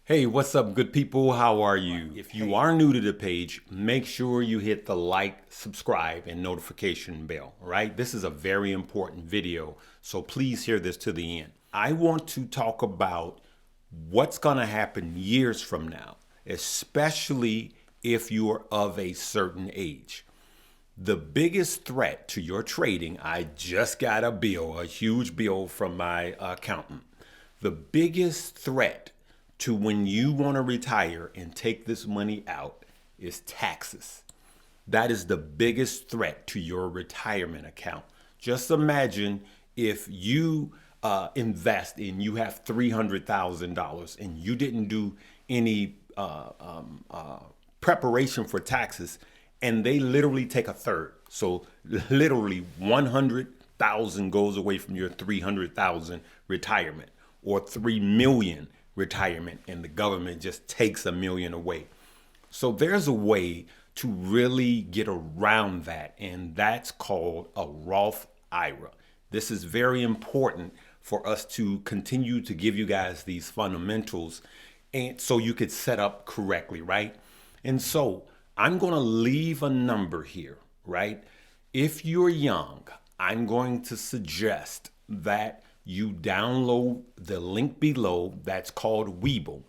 Hey, what's up, good people? How are you? If you are new to the page, make sure you hit the like, subscribe, and notification bell, right? This is a very important video, so please hear this to the end. I want to talk about what's going to happen years from now, especially if you are of a certain age. The biggest threat to your trading, I just got a bill, a huge bill from my accountant. The biggest threat to when you want to retire and take this money out is taxes. That is the biggest threat to your retirement account. Just imagine if you invest and you have $300,000 and you didn't do any preparation for taxes, and they literally take a third. So literally 100,000 goes away from your 300,000 retirement, or 3 million retirement, and the government just takes $1 million away. So there's a way to really get around that, and that's called a Roth IRA. This is very important for us to continue to give you guys these fundamentals, and so you could set up correctly, right? And so I'm going to leave a number here, right? If you're young, I'm going to suggest that you download the link below that's called Webull,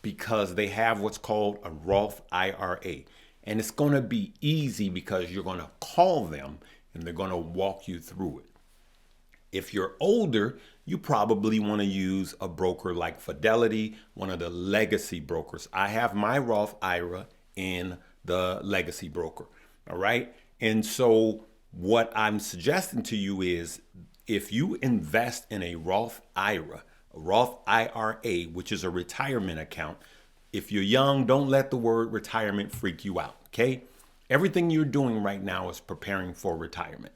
because they have what's called a Roth IRA. And it's going to be easy because you're going to call them and they're going to walk you through it. If you're older, you probably want to use a broker like Fidelity, one of the legacy brokers. I have my Roth IRA in the legacy broker. All right. And so what I'm suggesting to you is, if you invest in a Roth IRA, a Roth IRA, which is a retirement account, if you're young, don't let the word retirement freak you out, okay? Everything you're doing right now is preparing for retirement.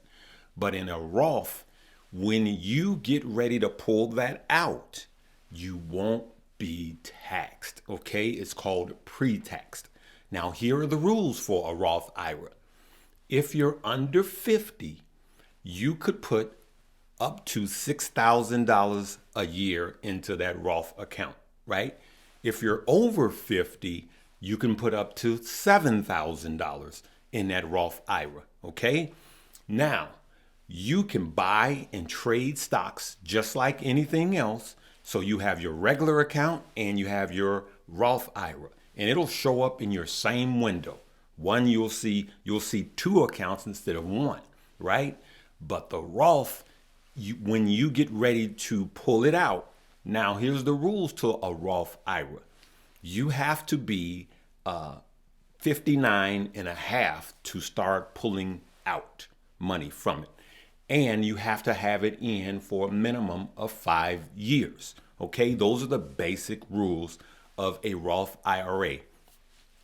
But in a Roth, when you get ready to pull that out, you won't be taxed, okay? It's called pre-taxed. Now, here are the rules for a Roth IRA. If you're under 50, you could put up to $6,000 a year into that Roth account, right? If you're over 50, you can put up to $7,000 in that Roth IRA, okay? Now, you can buy and trade stocks just like anything else. So you have your regular account and you have your Roth IRA, and it'll show up in your same window. One, you'll see two accounts instead of one, right? But the Roth, when you get ready to pull it out, now here's the rules to a Roth IRA. You have to be 59 and a half to start pulling out money from it. And you have to have it in for a minimum of 5 years. Okay, those are the basic rules of a Roth IRA.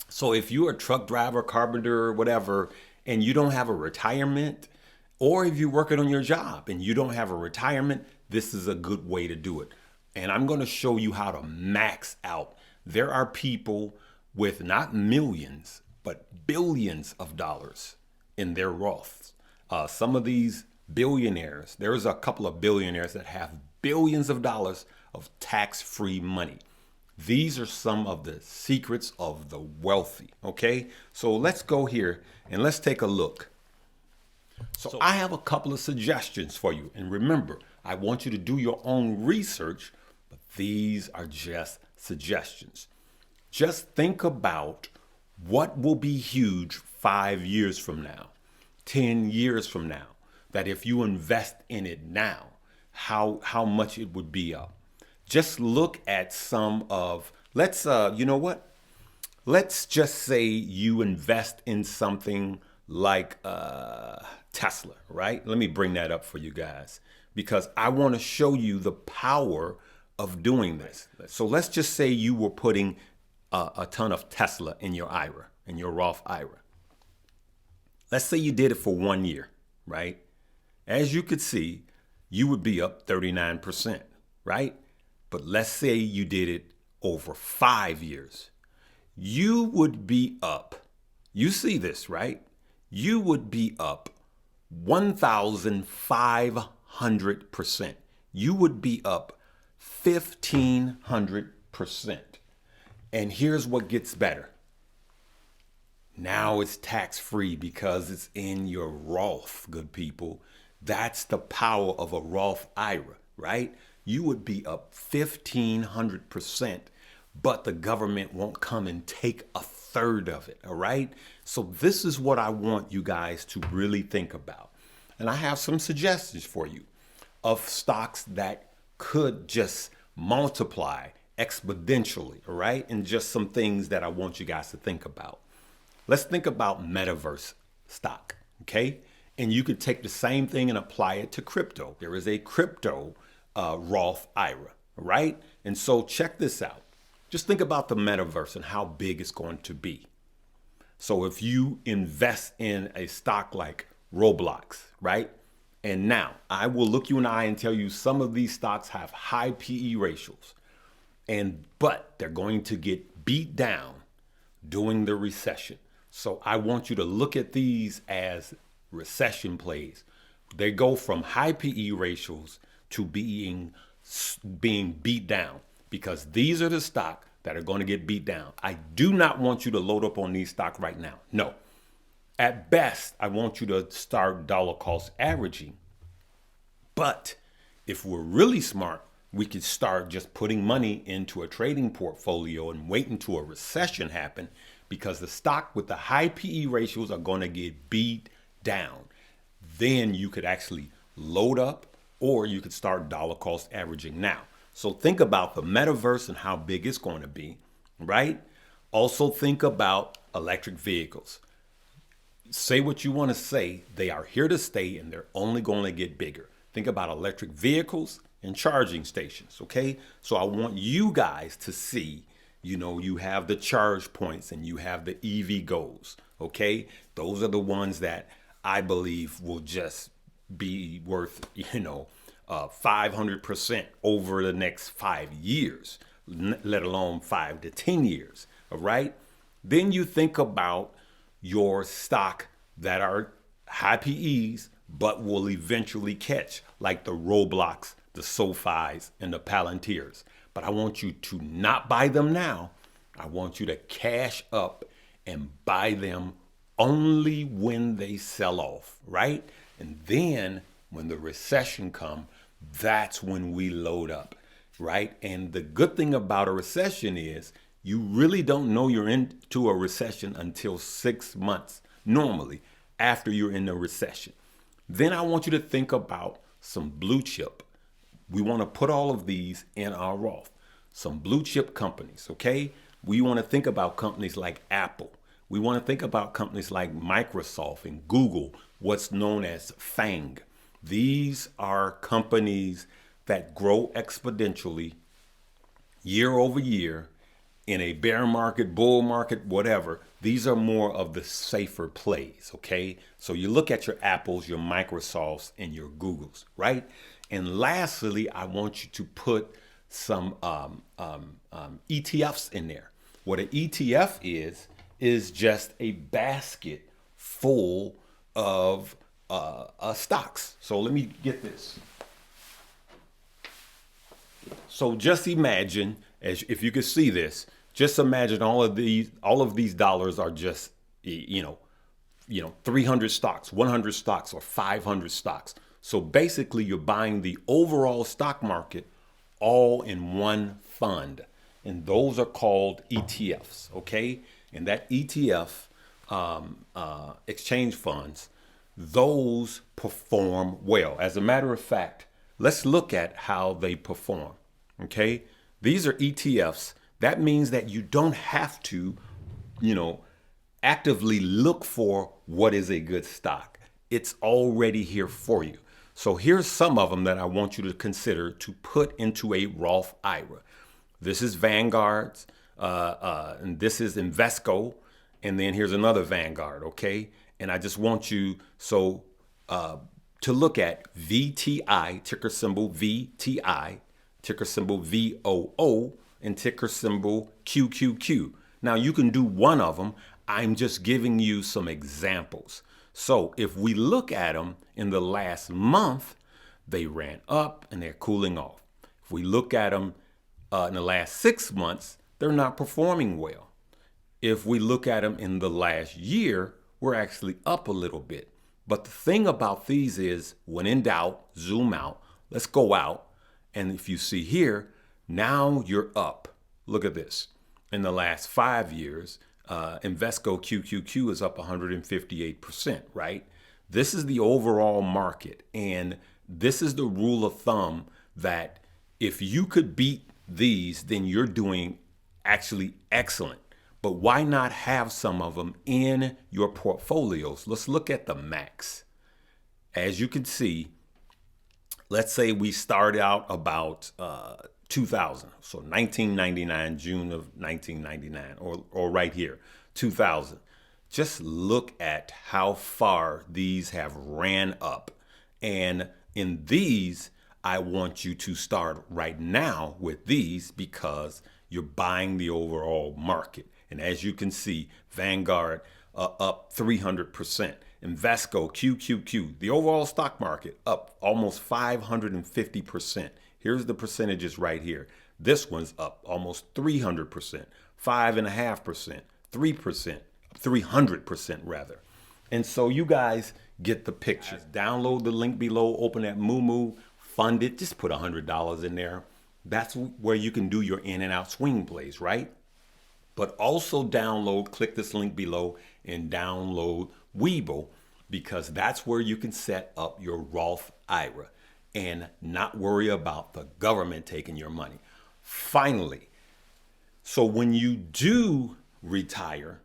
So if you're a truck driver, carpenter, or whatever, and you don't have a retirement, or if you're working on your job and you don't have a retirement, this is a good way to do it. And I'm going to show you how to max out. There are people with not millions, but billions of dollars in their Roths. Some of these billionaires, there's a couple of billionaires that have billions of dollars of tax-free money. These are some of the secrets of the wealthy. Okay, so let's go here and let's take a look. So I have a couple of suggestions for you. And remember, I want you to do your own research, but these are just suggestions. Just think about what will be huge 5 years from now, 10 years from now, that if you invest in it now, how much it would be up. Just look at some of, you know what? Let's just say you invest in something like Tesla, right? Let me bring that up for you guys, because I want to show you the power of doing this. So let's just say you were putting a ton of Tesla in your IRA, in your Roth IRA. Let's say you did it for 1 year, right? As you could see, you would be up 39%, right? But let's say you did it over 5 years. You would be up, you see this, right? You would be up 1,500%. You would be up 1,500%. And here's what gets better. Now it's tax free because it's in your Roth, good people. That's the power of a Roth IRA, right? You would be up 1,500%, but the government won't come and take a third of it, all right? So this is what I want you guys to really think about. And I have some suggestions for you of stocks that could just multiply exponentially, all right? And just some things that I want you guys to think about. Let's think about metaverse stock, okay? And you could take the same thing and apply it to crypto. There is a crypto Roth IRA, right? And so check this out. Just think about the metaverse and how big it's going to be. So if you invest in a stock like Roblox, right? And now I will look you in the eye and tell you some of these stocks have high PE ratios, but they're going to get beat down during the recession. So I want you to look at these as recession plays. They go from high PE ratios to being beat down, because these are the stock that are going to get beat down. I do not want you to load up on these stock right now. No. At best, I want you to start dollar cost averaging. But if we're really smart, we could start just putting money into a trading portfolio and wait until a recession happen, because the stock with the high PE ratios are going to get beat down. Then you could actually load up, or you could start dollar cost averaging now. So think about the metaverse and how big it's going to be, right? Also think about electric vehicles. Say what you want to say. They are here to stay, and they're only going to get bigger. Think about electric vehicles and charging stations, okay? So I want you guys to see, you have the charge points and you have the EV goals, okay? Those are the ones that I believe will just be worth, 500% over the next 5 years, let alone 5 to 10 years, all right? Then you think about your stock that are high PEs, but will eventually catch, like the Roblox, the SoFis, and the Palantirs. But I want you to not buy them now. I want you to cash up and buy them only when they sell off, right? And then when the recession comes, that's when we load up, right? And the good thing about a recession is you really don't know you're into a recession until 6 months, normally, after you're in a recession. Then I want you to think about some blue chip. We want to put all of these in our Roth. Some blue chip companies, okay? We want to think about companies like Apple. We want to think about companies like Microsoft and Google, what's known as FANG. These are companies that grow exponentially year over year in a bear market, bull market, whatever. These are more of the safer plays, okay? So you look at your Apples, your Microsofts, and your Googles, right? And lastly, I want you to put some ETFs in there. What an ETF is just a basket full of stocks. So let me get this. So just imagine, as if you could see this, just imagine all of these dollars are just 300 stocks, 100 stocks, or 500 stocks. So basically you're buying the overall stock market all in one fund. And those are called ETFs, okay? And that ETF, exchange funds, those perform well. As a matter of fact, let's look at how they perform, okay? These are ETFs. That means that you don't have to, actively look for what is a good stock. It's already here for you. So here's some of them that I want you to consider to put into a Roth IRA. This is Vanguard's, and this is Invesco, and then here's another Vanguard, okay? And I just want you to look at VTI, ticker symbol VTI, ticker symbol VOO, and ticker symbol QQQ. Now you can do one of them. I'm just giving you some examples. So if we look at them in the last month, they ran up and they're cooling off. If we look at them in the last 6 months, they're not performing well. If we look at them in the last year, we're actually up a little bit. But the thing about these is, when in doubt, zoom out. Let's go out. And if you see here, now you're up. Look at this. In the last 5 years, Invesco QQQ is up 158%, right? This is the overall market. And this is the rule of thumb that if you could beat these, then you're doing actually excellent. But why not have some of them in your portfolios? Let's look at the max. As you can see, let's say we start out about 2000. So 1999, June of 1999, or right here, 2000. Just look at how far these have ran up. And in these, I want you to start right now with these because you're buying the overall market. And as you can see, Vanguard up 300%. Invesco, QQQ, the overall stock market up almost 550%. Here's the percentages right here. This one's up almost 300%, 5.5%, 3%, 300% rather. And so you guys get the picture. Download the link below, open that Moo, fund it, just put $100 in there. That's where you can do your in and out swing plays, right? But also click this link below and download Webull, because that's where you can set up your Roth IRA and not worry about the government taking your money. Finally, so when you do retire,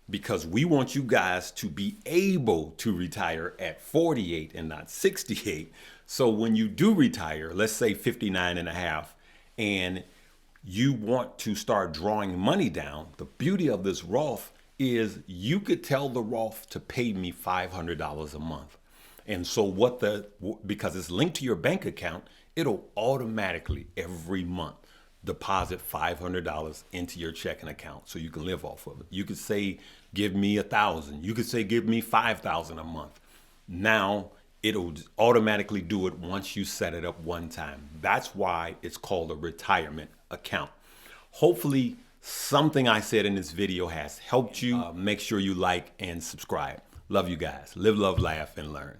because we want you guys to be able to retire at 48 and not 68. So when you do retire, let's say 59 and a half, and you want to start drawing money down, the beauty of this Roth is you could tell the Roth to pay me $500 a month. And so because it's linked to your bank account, it'll automatically every month deposit $500 into your checking account so you can live off of it. You could say, give me $1,000. You could say, give me $5,000 a month. Now it'll automatically do it once you set it up one time. That's why it's called a retirement account. Hopefully something I said in this video has helped you. Make sure you like and subscribe. Love you guys. Live, love, laugh, and learn.